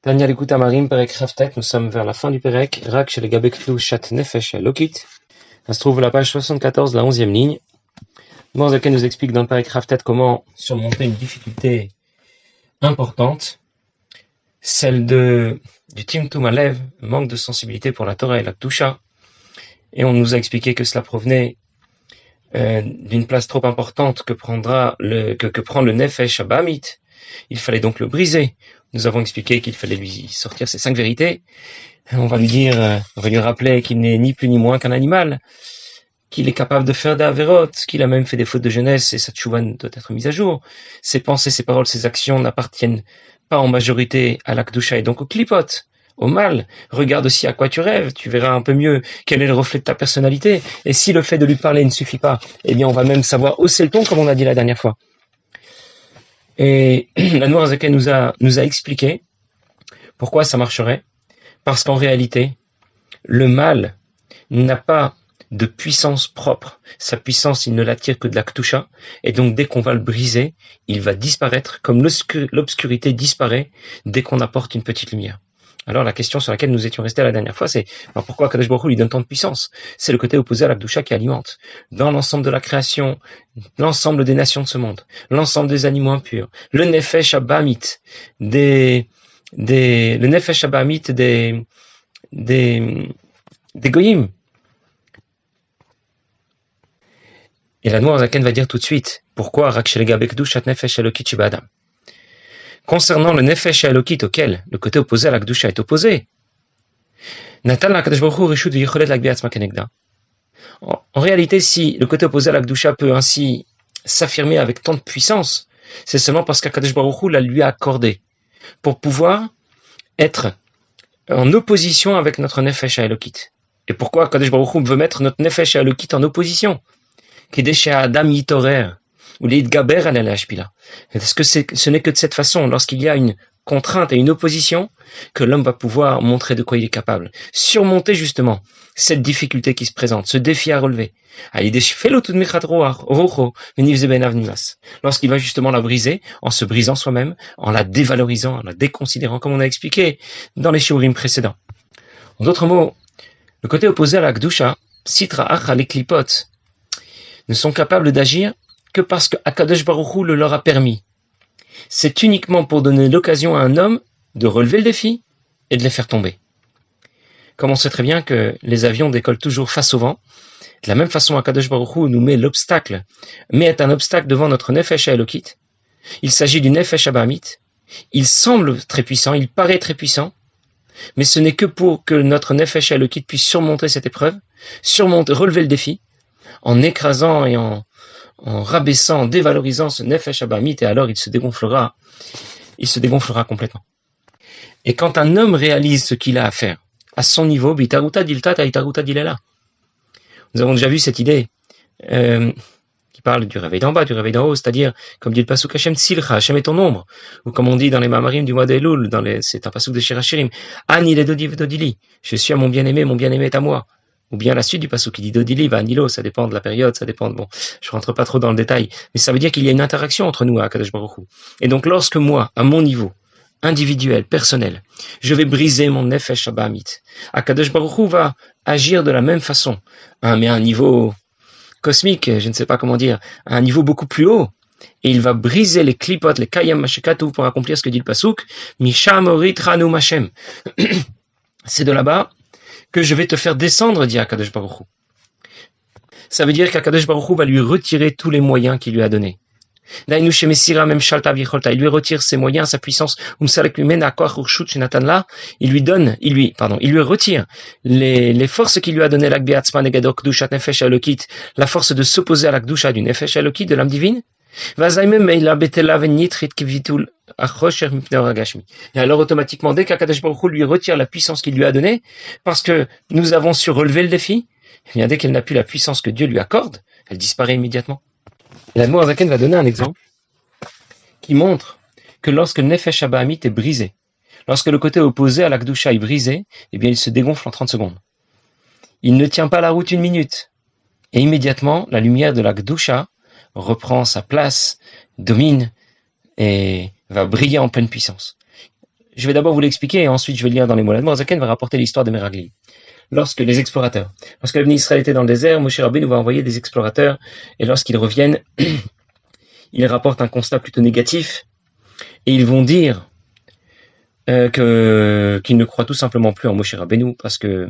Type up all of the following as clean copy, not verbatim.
Tania l'écoute Amarim, Perek Raftet, nous sommes vers la fin du Perek, Rak chez les Gabektu Shat Nefesh Lokit. Ça se trouve à la page 74, la 11e ligne. Morzaka nous explique dans le Perek Raftet comment surmonter une difficulté importante, celle du Timtum Alev, manque de sensibilité pour la Torah et la Ktusha. Et on nous a expliqué que cela provenait d'une place trop importante que prend le Nefesh Abamit. Il fallait donc le briser. Nous avons expliqué qu'il fallait lui sortir ses 5 vérités. On va lui rappeler qu'il n'est ni plus ni moins qu'un animal, qu'il est capable de faire des avérotes, qu'il a même fait des fautes de jeunesse et sa tchouva doit être mise à jour. Ses pensées, ses paroles, ses actions n'appartiennent pas en majorité à la Kedusha et donc au klipot, au mal. Regarde aussi à quoi tu rêves, tu verras un peu mieux quel est le reflet de ta personnalité. Et si le fait de lui parler ne suffit pas, eh bien on va même savoir hausser le ton comme on a dit la dernière fois. Et la Noirzaké nous a expliqué pourquoi ça marcherait. Parce qu'en réalité, le mal n'a pas de puissance propre. Sa puissance, il ne l'attire que de la Ktusha. Et donc, dès qu'on va le briser, il va disparaître, comme l'obscurité disparaît dès qu'on apporte une petite lumière. Alors, la question sur laquelle nous étions restés la dernière fois, c'est pourquoi Kadosh Baruch Hu lui donne tant de puissance? C'est le côté opposé à la Ktusha qui alimente. Dans l'ensemble de la création, l'ensemble des nations de ce monde, l'ensemble des animaux impurs, le Nefesh Abamit, le Nefesh Abamit des Goyim. Et la Noirzaken va dire tout de suite pourquoi Rak shel Gabekdu Shat Nefesh Elokit Shibadam. Concernant le Nefesh Elokit auquel le côté opposé à la Kedusha est opposé, Natan la Kadosh Baruch Hu Rishut v'Yicholet l'Agbi Atzma Kenegda. En réalité, si le côté opposé à la Kedusha peut ainsi s'affirmer avec tant de puissance, c'est seulement parce qu'Akadosh Baruch Hu la lui a accordé pour pouvoir être en opposition avec notre Nefesh Elokit. Et pourquoi Akadosh Baruch Hu veut mettre notre Nefesh Elokit en opposition? Adam Yitorer, ou les Gaber à la Hashpila. Parce que ce n'est que de cette façon, lorsqu'il y a une contrainte et une opposition, que l'homme va pouvoir montrer de quoi il est capable. Surmonter justement cette difficulté qui se présente, ce défi à relever. Lorsqu'il va justement la briser, en se brisant soi-même, en la dévalorisant, en la déconsidérant, comme on a expliqué dans les shiurim précédents. En d'autres mots, le côté opposé à la Kedusha, Sitra Acha, les Klipot, ne sont capables d'agir que parce que Akadosh Baruch Hu le leur a permis. C'est uniquement pour donner l'occasion à un homme de relever le défi et de les faire tomber. Comme on sait très bien que les avions décollent toujours face au vent, de la même façon Akadosh Baruch Hu nous met un obstacle devant notre Nefesh Elokit. Il s'agit du Nefesh Abamit. Il semble très puissant, il paraît très puissant, mais ce n'est que pour que notre Nefesh Elokit puisse surmonter cette épreuve, relever le défi, en écrasant et en rabaissant, en dévalorisant ce Nefesh Abamit, et alors il se dégonflera complètement. Et quand un homme réalise ce qu'il a à faire, à son niveau, Bitaruta Dilta Taitaruta Dilela. Nous avons déjà vu cette idée qui parle du réveil d'en bas, du réveil d'en haut, c'est-à-dire, comme dit le pasuk Hashem Tzilcha, Hashem est ton ombre, ou comme on dit dans les Mamarim du mois d'Elul, c'est un pasuk de Shirachirim, Ani le Dodi Dodili, je suis à mon bien-aimé est à moi. Ou bien la suite du pasuk qui dit Dodili va Nilo, ça dépend de la période, ça dépend je rentre pas trop dans le détail, mais ça veut dire qu'il y a une interaction entre nous à Kadosh Baruch Hu. Et donc lorsque moi, à mon niveau, individuel, personnel, je vais briser mon Nefesh Abamit, Kadosh Baruch Hu va agir de la même façon, mais à un niveau cosmique, je ne sais pas comment dire, à un niveau beaucoup plus haut, et il va briser les klipot, les kayam mashekatu pour accomplir ce que dit le pasuk, Misham orit ranu mashem. C'est de là-bas que je vais te faire descendre, dit Akadosh Baruch Hu. Ça veut dire qu'Akadosh Baruch Hu va lui retirer tous les moyens qu'il lui a donnés. Il lui retire ses moyens, sa puissance. Il lui retire les forces qu'il lui a données, la force de s'opposer à la Kedusha du Nefesh Elokit, de l'âme divine. Et alors automatiquement, dès qu'Akadosh Baruch Hu lui retire la puissance qu'il lui a donnée, parce que nous avons su relever le défi, eh bien dès qu'elle n'a plus la puissance que Dieu lui accorde, elle disparaît immédiatement. Et la Noirzaken va donner un exemple qui montre que lorsque le Nefesh Abamit est brisé, lorsque le côté opposé à la Kedusha est brisé, eh bien il se dégonfle en 30 secondes. Il ne tient pas la route une minute. Et immédiatement, la lumière de la Kedusha reprend sa place, domine et va briller en pleine puissance. Je vais d'abord vous l'expliquer et ensuite je vais le lire dans les mots. L'Admor Zaken va rapporter l'histoire des Meraglim. Lorsque les explorateurs, lorsque les Israël était dans le désert, Moshe Rabbeinu va envoyer des explorateurs et lorsqu'ils reviennent, ils rapportent un constat plutôt négatif et ils vont dire qu'ils ne croient tout simplement plus en Moshe Rabbeinu parce que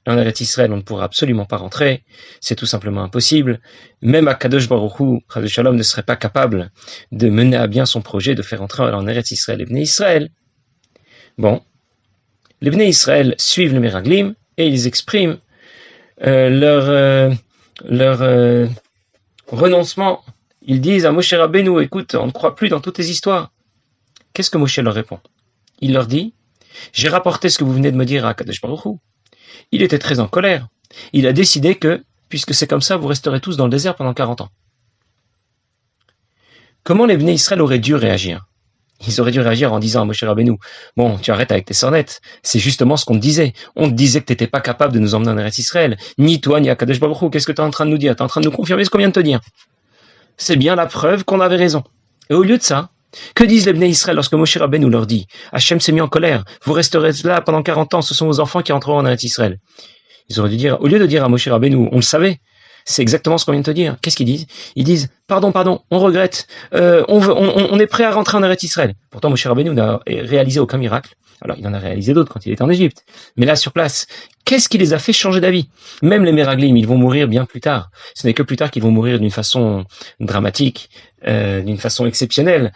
en Eretz Israël, on ne pourra absolument pas rentrer, c'est tout simplement impossible. Même Akadosh Baruch Hu, Chas v'Shalom, ne serait pas capable de mener à bien son projet de faire entrer en Eretz Israël les Bnei Israël. Bon, les Bnei Israël suivent les Meraglim et ils expriment leur renoncement. Ils disent à Moshe Rabbeinu, écoute, on ne croit plus dans toutes tes histoires. Qu'est-ce que Moshe leur répond? Il leur dit, j'ai rapporté ce que vous venez de me dire à Akadosh Baruch Hu. Il était très en colère. Il a décidé que, puisque c'est comme ça, vous resterez tous dans le désert pendant 40 ans. Comment les Bnei Israël auraient dû réagir? Ils auraient dû réagir en disant à Moshe Rabbeinu, bon, tu arrêtes avec tes sornettes. C'est justement ce qu'on te disait. On te disait que tu n'étais pas capable de nous emmener en Eretz Israël. Ni toi, ni Akadosh Baruch Hu. Qu'est-ce que tu es en train de nous dire? Tu es en train de nous confirmer ce qu'on vient de te dire. C'est bien la preuve qu'on avait raison. Et au lieu de ça, que disent les Bnei Israël lorsque Moshe Rabbeinu leur dit Hachem s'est mis en colère, vous resterez là pendant 40 ans, ce sont vos enfants qui entreront en Eretz Israël. Ils auraient dû dire, au lieu de dire à Moshe Rabbeinu, on le savait, c'est exactement ce qu'on vient de te dire. Qu'est-ce qu'ils disent? Ils disent, pardon, on regrette, on est prêt à rentrer en Eretz Israël. Pourtant Moshe Rabbeinu n'a réalisé aucun miracle. Alors il en a réalisé d'autres quand il était en Égypte. Mais là sur place, qu'est-ce qui les a fait changer d'avis? Même les Meraglim, ils vont mourir bien plus tard. Ce n'est que plus tard qu'ils vont mourir d'une façon dramatique, d'une façon exceptionnelle.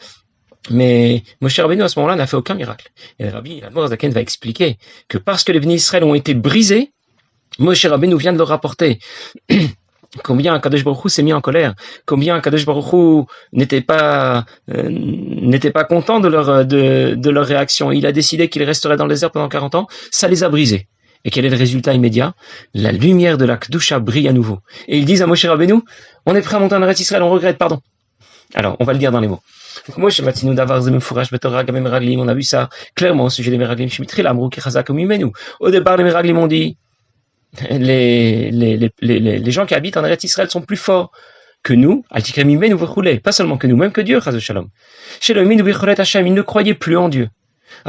Mais Moshe Rabbeinu à ce moment-là n'a fait aucun miracle. Et Rabbi Admor Zaken va expliquer que parce que les Bnei Israël ont été brisés, Moshe Rabbeinu vient de leur rapporter combien Kadosh Baruch Hu s'est mis en colère, combien Kadosh Baruch Hu n'était pas content de leur réaction. Il a décidé qu'ils resteraient dans le désert pendant 40 ans, ça les a brisés. Et quel est le résultat immédiat? La lumière de la Kedusha brille à nouveau. Et ils disent à Moshe Rabbeinu, on est prêt à monter en Eretz Israël, on regrette, pardon. Alors, on va le dire dans les mots. On a vu ça clairement au sujet des Meraglim. Au départ, les Meraglim ont dit les gens qui habitent en Eretz Israël sont plus forts que nous, pas seulement que nous, même que Dieu, ils ne croyaient plus en Dieu. Et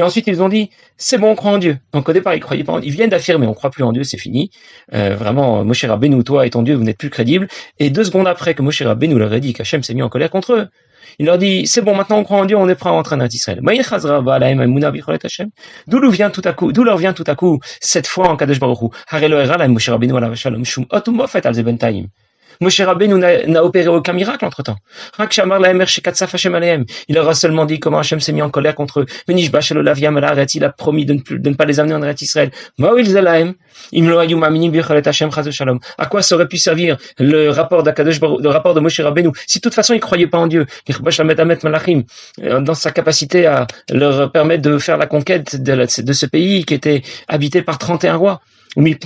ensuite, ils ont dit, c'est bon, on croit en Dieu. Donc au départ, ils croyaient pas en Dieu. Ils viennent d'affirmer, on croit plus en Dieu, c'est fini. Vraiment, Moshe Rabbeinu, toi et ton Dieu, vous n'êtes plus crédibles. Et 2 secondes après que Moshe Rabbeinu leur a dit qu'Hachem s'est mis en colère contre eux, il leur dit, c'est bon, maintenant on croit en Dieu, on est prêt à rentrer en Eretz Israël. D'où leur vient tout à coup cette foi en Kadosh Baruch Hu. Moshe Rabbeinu n'a opéré aucun miracle entre-temps. Il leur a seulement dit comment Hachem s'est mis en colère contre eux. Il a promis de ne pas les amener en Eretz Israël. À quoi ça aurait pu servir le rapport de Moshe Rabbeinu si de toute façon ils croyaient pas en Dieu? Dans sa capacité à leur permettre de faire la conquête de ce pays qui était habité par 31 rois. C'est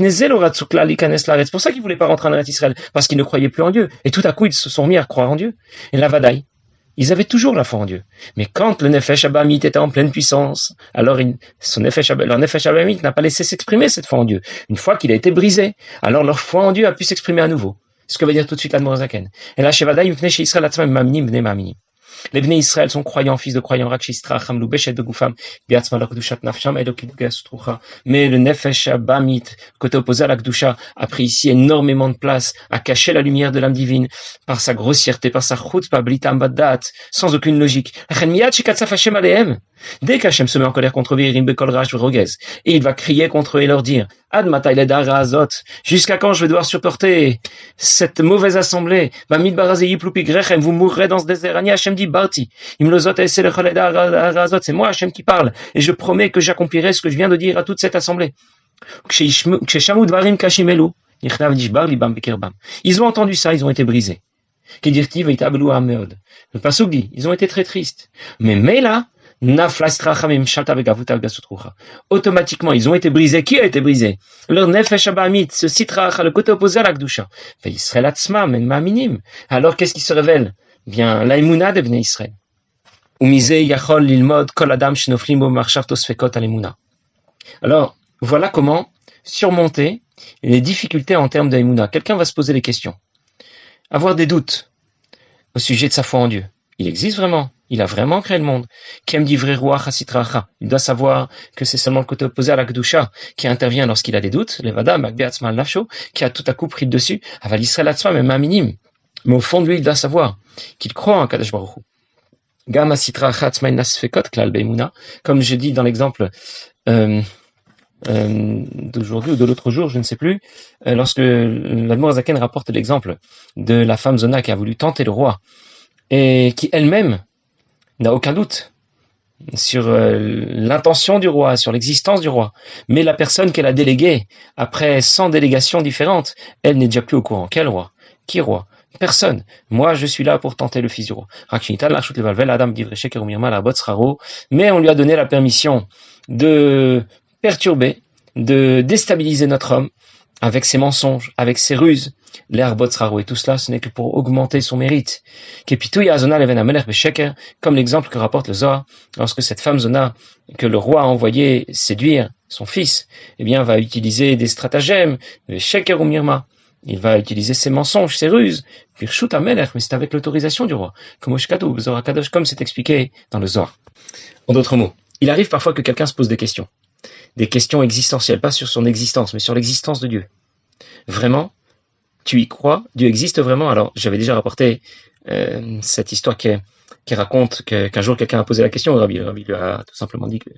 pour ça qu'ils voulaient pas rentrer en Eretz Israël, parce qu'ils ne croyaient plus en Dieu. Et tout à coup, ils se sont mis à croire en Dieu. Et la Vadaï, ils avaient toujours la foi en Dieu. Mais quand le Nefesh Abamit était en pleine puissance, alors leur Nefesh Abamit n'a pas laissé s'exprimer cette foi en Dieu. Une fois qu'il a été brisé, alors leur foi en Dieu a pu s'exprimer à nouveau. Ce que va dire tout de suite l'Admor Zaken. Et là, chez Vadaï, les Bnei Israël sont croyants, fils de croyants, mais le Nefesh Abamit, côté opposé à la Kedusha, a pris ici énormément de place, a caché la lumière de l'âme divine par sa grossièreté, par sa chutzpah, blitam badat, sans aucune logique. Dès qu'Hachem se met en colère contre eux, et il va crier contre eux et leur dire, jusqu'à quand je vais devoir supporter cette mauvaise assemblée? Vous mourrez dans ce désert. Hachem dit, c'est moi Hachem qui parle, et je promets que j'accomplirai ce que je viens de dire à toute cette assemblée. Ils ont entendu ça, ils ont été brisés. Le pasuk dit, ils ont été très tristes. Mais là, automatiquement, ils ont été brisés. Qui a été brisé? Leur Nefesh Abamit, ce Sitrach, le côté opposé à la Kedusha. Alors, qu'est-ce qui se révèle? Bien, la Emouna de Bnei Israël. Alors, voilà comment surmonter les difficultés en termes d'Emouna. Quelqu'un va se poser des questions, avoir des doutes au sujet de sa foi en Dieu. il existe vraiment. Il a vraiment créé le monde. Kem divrei ruach hasitracha. Il doit savoir que c'est seulement le côté opposé à la kedusha qui intervient lorsqu'il a des doutes. Levada magbe atzma al nafsho, qui a tout à coup pris le dessus. Aval Yisrael atzma, même un minime. Mais au fond de lui, il doit savoir qu'il croit en Kadosh Baruch Hu. Gam hasitracha atzma nasfekot klal beimuna. Comme je dis dans l'exemple d'aujourd'hui ou de l'autre jour, je ne sais plus, lorsque l'Admor Zaken rapporte l'exemple de la femme Zona qui a voulu tenter le roi et qui elle-même n'a aucun doute sur l'intention du roi, sur l'existence du roi. Mais la personne qu'elle a déléguée, après 100 délégations différentes, elle n'est déjà plus au courant. Quel roi? Qui roi? Personne. Moi, je suis là pour tenter le fils du roi. Mais on lui a donné la permission de perturber, de déstabiliser notre homme avec ses mensonges, avec ses ruses, et tout cela, ce n'est que pour augmenter son mérite. Comme l'exemple que rapporte le Zohar, lorsque cette femme Zona, que le roi a envoyé séduire son fils, eh bien, va utiliser des stratagèmes, il va utiliser ses mensonges, ses ruses, mais c'est avec l'autorisation du roi, comme c'est expliqué dans le Zohar. En d'autres mots, il arrive parfois que quelqu'un se pose des questions existentielles, pas sur son existence, mais sur l'existence de Dieu. Vraiment, tu y crois? Dieu existe vraiment? Alors, j'avais déjà rapporté cette histoire qui raconte qu'un jour quelqu'un a posé la question au Rabbi. Le Rabbi lui a tout simplement dit que,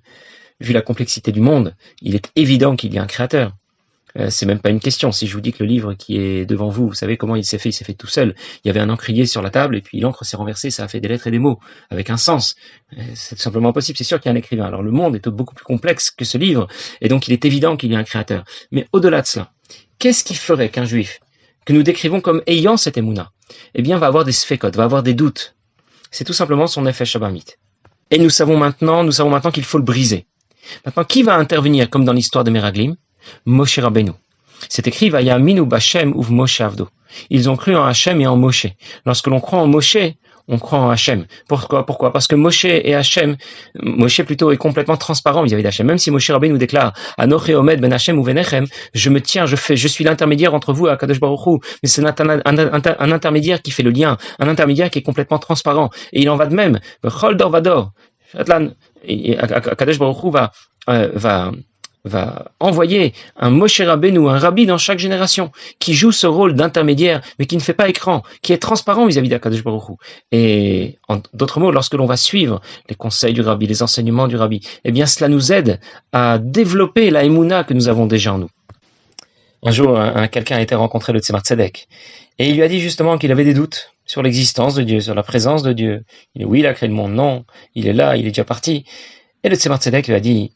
vu la complexité du monde, il est évident qu'il y a un créateur. C'est même pas une question. Si je vous dis que le livre qui est devant vous, vous savez comment il s'est fait tout seul. Il y avait un encrier sur la table et puis l'encre s'est renversée, ça a fait des lettres et des mots avec un sens. C'est tout simplement impossible. C'est sûr qu'il y a un écrivain. Alors le monde est beaucoup plus complexe que ce livre et donc il est évident qu'il y a un créateur. Mais au-delà de cela, qu'est-ce qui ferait qu'un juif que nous décrivons comme ayant cette émouna, eh bien va avoir des sfekot, va avoir des doutes. C'est tout simplement son effet Shabamit. Et nous savons maintenant qu'il faut le briser. Maintenant, qui va intervenir comme dans l'histoire de Meraglim? Moshe Rabbeinu. C'est écrit Vayaminu Bashem uv Moshe Avdo. Ils ont cru en Hachem et en Moshe. Lorsque l'on croit en Moshe, on croit en Hachem. Pourquoi? Parce que Moshe et Hachem, Moshe plutôt est complètement transparent vis-à-vis d'Hachem. Même si Moshe Rabbeinu nous déclare Anoche Omed ben Hachem ou Venechem, je suis l'intermédiaire entre vous et Akadosh Baruch Hu. Mais c'est un intermédiaire qui fait le lien, un intermédiaire qui est complètement transparent. Et il en va de même. Chol dor vador. Akadosh Baruch Hu va envoyer un Moshe Rabbeinu, un rabbi dans chaque génération, qui joue ce rôle d'intermédiaire, mais qui ne fait pas écran, qui est transparent vis-à-vis d'Akadosh Baruch Hu. Et en d'autres mots, lorsque l'on va suivre les conseils du rabbi, les enseignements du rabbi, eh bien cela nous aide à développer la émouna que nous avons déjà en nous. Un jour, quelqu'un a été rencontré le Tzemar Tzedek, et il lui a dit justement qu'il avait des doutes sur l'existence de Dieu, sur la présence de Dieu. Oui, il a créé le monde, non, il est là, il est déjà parti. Et le Tzemar Tzedek lui a dit: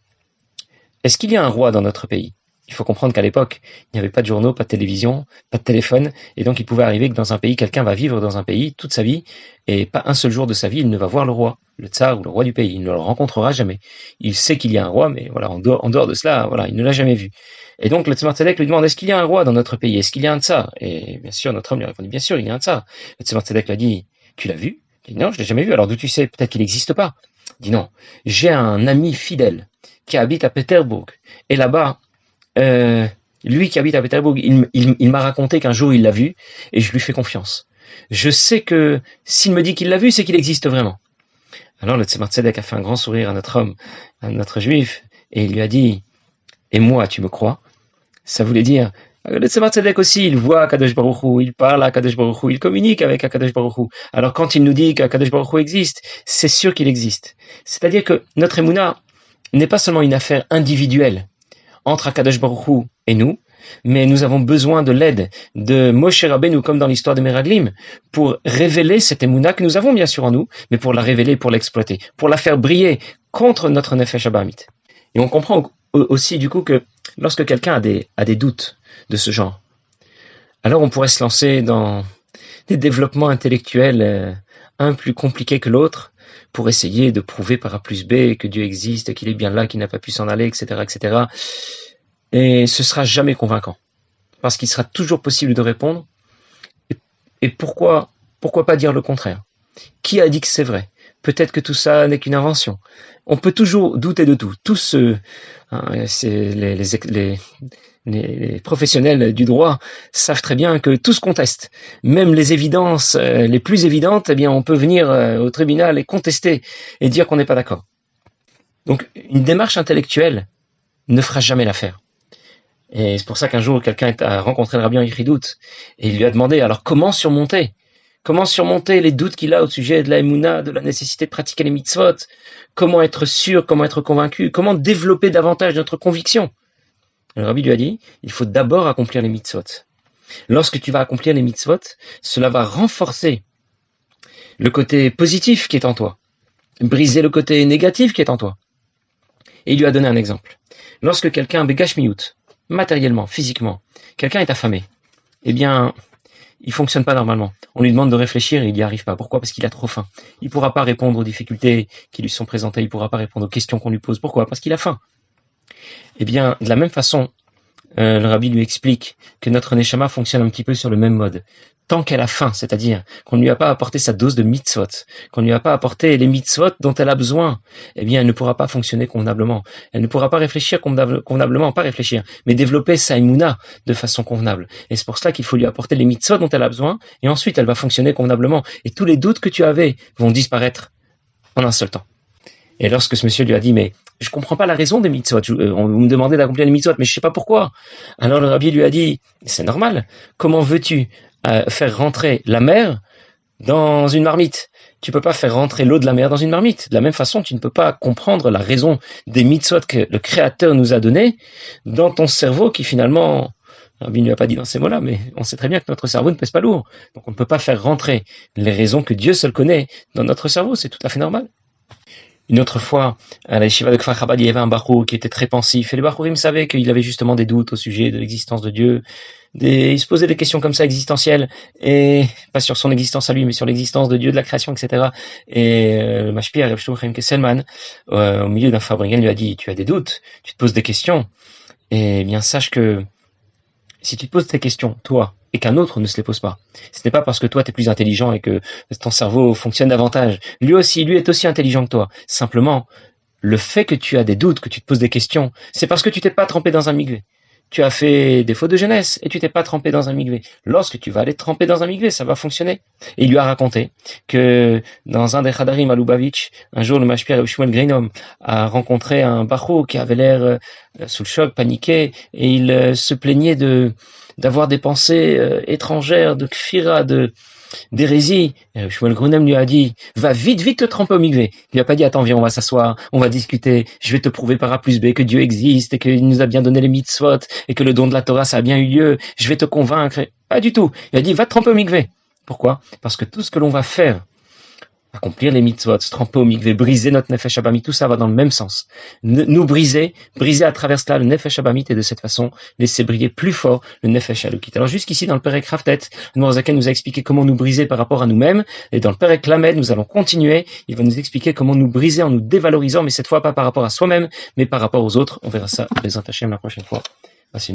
est-ce qu'il y a un roi dans notre pays? Il faut comprendre qu'à l'époque, il n'y avait pas de journaux, pas de télévision, pas de téléphone, et donc il pouvait arriver que dans un pays, quelqu'un va vivre dans un pays toute sa vie, et pas un seul jour de sa vie, il ne va voir le roi, le tsar ou le roi du pays. Il ne le rencontrera jamais. Il sait qu'il y a un roi, mais voilà, en dehors de cela, voilà, il ne l'a jamais vu. Et donc le Tzemar Tzedek lui demande: est-ce qu'il y a un roi dans notre pays? Est-ce qu'il y a un tsar? Et bien sûr, notre homme lui a répondu: bien sûr, il y a un tsar. Le Tzemar Tzedek lui a dit: tu l'as vu? Il dit: non, je l'ai jamais vu. Alors d'où tu sais? Peut-être qu'il n'existe pas. Il dit: non, j'ai un ami fidèle qui habite à Pétersbourg. Et là-bas, lui qui habite à Pétersbourg, il m'a raconté qu'un jour il l'a vu, et je lui fais confiance. Je sais que s'il me dit qu'il l'a vu, c'est qu'il existe vraiment. Alors le Tzemar Tzedek a fait un grand sourire à notre homme, à notre juif, et il lui a dit: et moi, tu me crois? Ça voulait dire, le Tzemar Tzedek aussi, il voit Akadosh Baruch Hu, il parle à Akadosh Baruch Hu, il communique avec Akadosh Baruch Hu. Alors quand il nous dit qu'Akadosh Baruch Hu existe, c'est sûr qu'il existe. C'est-à-dire que notre émouna n'est pas seulement une affaire individuelle entre Akadosh Baruch Hu et nous, mais nous avons besoin de l'aide de Moshe Rabbeinu, comme dans l'histoire de Meraglim, pour révéler cette émouna que nous avons bien sûr en nous, mais pour la révéler, pour l'exploiter, pour la faire briller contre notre nefesh habamit. Et on comprend aussi du coup que lorsque quelqu'un a des doutes de ce genre, alors on pourrait se lancer dans des développements intellectuels, un plus compliqué que l'autre, pour essayer de prouver par A plus B que Dieu existe, qu'il est bien là, qu'il n'a pas pu s'en aller, etc., etc. Et ce sera jamais convaincant, parce qu'il sera toujours possible de répondre. Et pourquoi pas dire le contraire? Qui a dit que c'est vrai? peut-être que tout ça n'est qu'une invention. On peut toujours douter de tout. Tous c'est les professionnels du droit savent très bien que tout se conteste. Même les évidences les plus évidentes, eh bien, on peut venir au tribunal et contester et dire qu'on n'est pas d'accord. Donc, une démarche intellectuelle ne fera jamais l'affaire. Et c'est pour ça qu'un jour, quelqu'un a rencontré le Rabbi Yichidout et il lui a demandé, alors comment surmonter les doutes qu'il a au sujet de la Emouna, de la nécessité de pratiquer les mitzvot? Comment être sûr, comment être convaincu? Comment développer davantage notre conviction? Le Rabbi lui a dit, il faut d'abord accomplir les mitzvot. Lorsque tu vas accomplir les mitzvot, cela va renforcer le côté positif qui est en toi, briser le côté négatif qui est en toi. Et il lui a donné un exemple. Lorsque quelqu'un begash miyut, matériellement, physiquement, quelqu'un est affamé, eh bien, il fonctionne pas normalement. On lui demande de réfléchir et il n'y arrive pas. Pourquoi? Parce qu'il a trop faim. Il pourra pas répondre aux difficultés qui lui sont présentées. Il pourra pas répondre aux questions qu'on lui pose. Pourquoi? Parce qu'il a faim. Eh bien, de la même façon, le Rabbi lui explique que notre Neshama fonctionne un petit peu sur le même mode. Tant qu'elle a faim, c'est-à-dire qu'on ne lui a pas apporté sa dose de mitzvot, qu'on ne lui a pas apporté les mitzvot dont elle a besoin, eh bien, elle ne pourra pas fonctionner convenablement. Elle ne pourra pas réfléchir convenablement, pas réfléchir, mais développer sa émouna de façon convenable. Et c'est pour cela qu'il faut lui apporter les mitzvot dont elle a besoin, et ensuite elle va fonctionner convenablement. Et tous les doutes que tu avais vont disparaître en un seul temps. Et lorsque ce monsieur lui a dit, mais je comprends pas la raison des mitzvot, on me demandait d'accomplir les mitzvot, mais je sais pas pourquoi. Alors le Rabbi lui a dit, c'est normal, comment veux-tu faire rentrer la mer dans une marmite? Tu peux pas faire rentrer l'eau de la mer dans une marmite. De la même façon, tu ne peux pas comprendre la raison des mitzvot que le Créateur nous a donné dans ton cerveau qui finalement, le Rabbi ne lui a pas dit dans ces mots-là, mais on sait très bien que notre cerveau ne pèse pas lourd. Donc on ne peut pas faire rentrer les raisons que Dieu seul connaît dans notre cerveau, c'est tout à fait normal. Une autre fois, à la yeshiva de Kfar Chabad, il y avait un bachour qui était très pensif, et les bachourim savaient qu'il avait justement des doutes au sujet de l'existence de Dieu. Il se posait des questions comme ça existentielles, et pas sur son existence à lui, mais sur l'existence de Dieu, de la création, etc. Et le mashpia, Reb Shlomo Chaim Kesselman, au milieu d'un fabricant, lui a dit, tu as des doutes, tu te poses des questions, et bien sache que si tu te poses tes questions, toi, et qu'un autre ne se les pose pas, ce n'est pas parce que toi tu es plus intelligent et que ton cerveau fonctionne davantage. Lui est aussi intelligent que toi. Simplement, le fait que tu as des doutes, que tu te poses des questions, c'est parce que tu t'es pas trempé dans un migvé. Tu as fait des fautes de jeunesse et tu t'es pas trempé dans un migvé. Lorsque tu vas aller te tremper dans un migvé, ça va fonctionner. Et il lui a raconté que dans un des Khadarim à Lubavitch, un jour le mashpia Reb Shmuel Greenom a rencontré un bachou qui avait l'air sous le choc, paniqué, et il se plaignait d'avoir des pensées étrangères, de kfira, d'hérésie. Shmuel Grunem lui a dit, va vite te tremper au mikvé. Il lui a pas dit, attends, viens, on va s'asseoir, on va discuter, je vais te prouver par A plus B que Dieu existe et qu'il nous a bien donné les mitzvot et que le don de la Torah, ça a bien eu lieu, je vais te convaincre. Pas du tout. Il a dit, va te tremper au mikvé. Pourquoi? Parce que tout ce que l'on va faire, accomplir les mitzvot, se tremper au mikvé, briser notre nefesh abamit, tout ça va dans le même sens. Nous briser à travers cela le nefesh abamit et de cette façon laisser briller plus fort le nefesh alukit. Alors jusqu'ici dans le Perek Raftet, Noirzaken nous a expliqué comment nous briser par rapport à nous-mêmes, et dans le Perek Lamed nous allons continuer, il va nous expliquer comment nous briser en nous dévalorisant, mais cette fois pas par rapport à soi-même, mais par rapport aux autres. On verra ça, les Hashem la prochaine fois.